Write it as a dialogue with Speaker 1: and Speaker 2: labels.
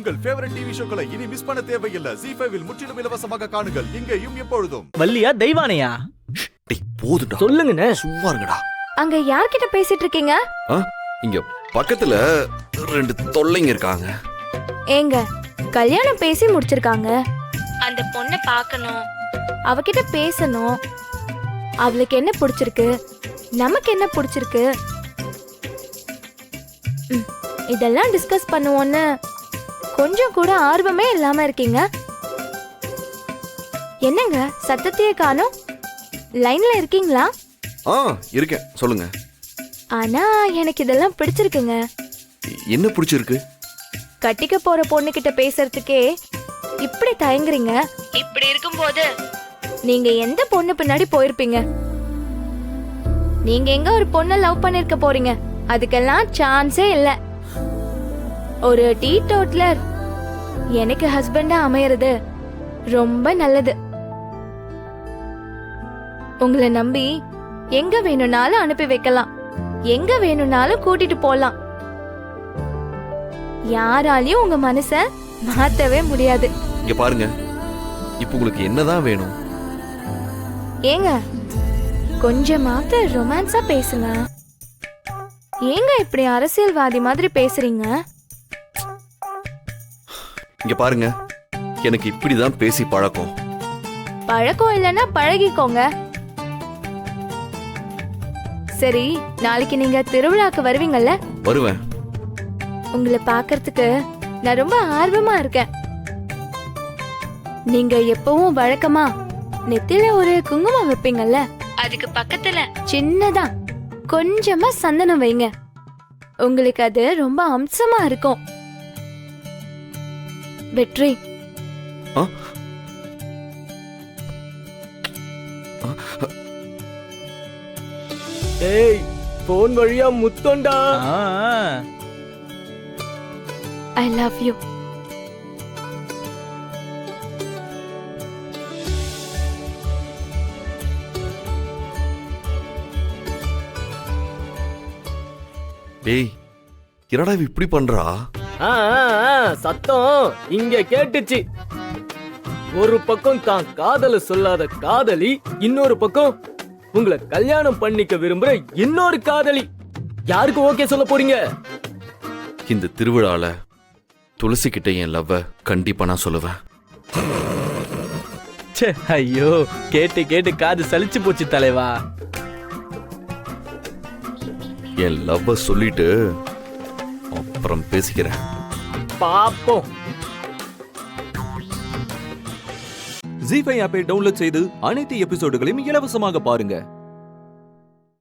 Speaker 1: உங்கள் favourite TV ஷோக்களை இனி miss பண்ண தேவையில்லை. ZEE5 இல் முற்றிலும் இலவசமாக காணுங்கள். இங்கேயும் எப்பொழுதும்.
Speaker 2: வள்ளியா தெய்வானையா?
Speaker 3: டேய் போதுடா.
Speaker 2: சொல்லுங்கண்ணே.
Speaker 3: சும்மா இருங்கடா.
Speaker 4: அங்க யார்கிட்ட பேசிட்டு இருக்கீங்க?
Speaker 3: இங்க பக்கத்துல 2 தொல்லைங்க இருக்காங்க.
Speaker 4: ஏங்க கல்யாணம் பேசி முடிச்சிருக்காங்க. அந்த பொண்ணை பார்க்கணும், அவகிட்ட பேசணும். அவளுக்கு என்ன பிடிச்சிருக்கு, நமக்கு என்ன பிடிச்சிருக்கு, இதெல்லாம் டிஸ்கஸ் பண்ணுவோன்னு கொஞ்சம் கூட ஆர்வமே இல்லாம இருக்கீங்க. என்னங்க சத்தத்தையே காணோம்? லைன்ல இருக்கீங்களா?
Speaker 3: இருக்கேன், சொல்லுங்க.
Speaker 4: ஆனா எனக்கு இதெல்லாம் பிடிச்சிருக்குங்க.
Speaker 3: என்ன பிடிச்சிருக்கு?
Speaker 4: கட்டிக்க போற பொண்ணுகிட்ட பேசுறதுக்கே இப்படி தயங்குறீங்க. இப்படி இருக்கும்போது நீங்க எந்த பொண்ணு பின்னாடி போயிருப்பீங்க? நீங்க எங்க ஒரு பொண்ணை லவ் பண்ணிருக்க போறீங்க? அதுக்கெல்லாம் சான்ஸே இல்ல. ஒரு டீ டோட்லர் எனக்கு ஹஸ்பண்டா அமையறது ரொம்ப நல்லது. உங்களை நம்பி எங்க வேணும்னாலும் அனுப்பி வைக்கலாம், எங்க வேணும்னாலும் கூட்டிட்டு போலாம். யாராலையும் உங்க மனச மாத்தவே முடியாது.
Speaker 3: இங்க பாருங்க, இப்போ உங்களுக்கு என்னதான் வேணும்?
Speaker 4: ஏங்க கொஞ்சமாவது ரொமான்ஸா பேசுங்க. ஏங்க இப்படி அரசியல்வாதி மாதிரி பேசுறீங்க?
Speaker 3: இங்க பாருங்க, எனக்கு இப்படிதான் பேசி பழக்கம்.
Speaker 4: பழக்கம் இல்லைன்னா பழகிக்கோங்க. சரி, நாளைக்கு நீங்க திருவிழாக்கு வருவீங்கல்ல?
Speaker 3: வருவேன்.
Speaker 4: உங்களை பாக்குறதுக்கு நான் ரொம்ப ஆர்வமா இருக்கேன். நீங்க எப்பவும் வழக்கமா நெத்தில ஒரு குங்குமம் வைப்பீங்கல்ல, அதுக்கு பக்கத்துல சின்னதா கொஞ்சமா சந்தனம் வைங்க. உங்களுக்கு அது ரொம்ப அம்சமா இருக்கும். வெற்றி.
Speaker 2: ஏய், போன் வழியா முத்தோண்டா.
Speaker 4: I love you.
Speaker 3: டேய், என்னடா இப்படி பண்றா?
Speaker 2: சத்தம் இங்க கேட்டுச்சு. ஒரு பக்கம் தான் காதல சொல்லாத காதலி, இன்னொரு பக்கம் உங்களை கல்யாணம் பண்ணிக்க விரும்புற இன்னொரு காதலி. யாருக்கு ஓகே சொல்ல போறீங்க?
Speaker 3: இந்த திருவிழால துளசி கிட்ட என் லவ்வ கண்டிப்பா நான் சொல்லுவேன்.
Speaker 2: ஐயோ, கேட்டு கேட்டு காது சலிச்சு போச்சு தலைவா.
Speaker 3: என் லவ்வ சொல்லிட்டு அப்புறம் பேசிக்கிறேன்.
Speaker 2: பாப்போம்.
Speaker 5: ZEE5 ஆப்பை டவுன்லோட் செய்து அனைத்து எபிசோடுகளையும் இலவசமாக பாருங்க.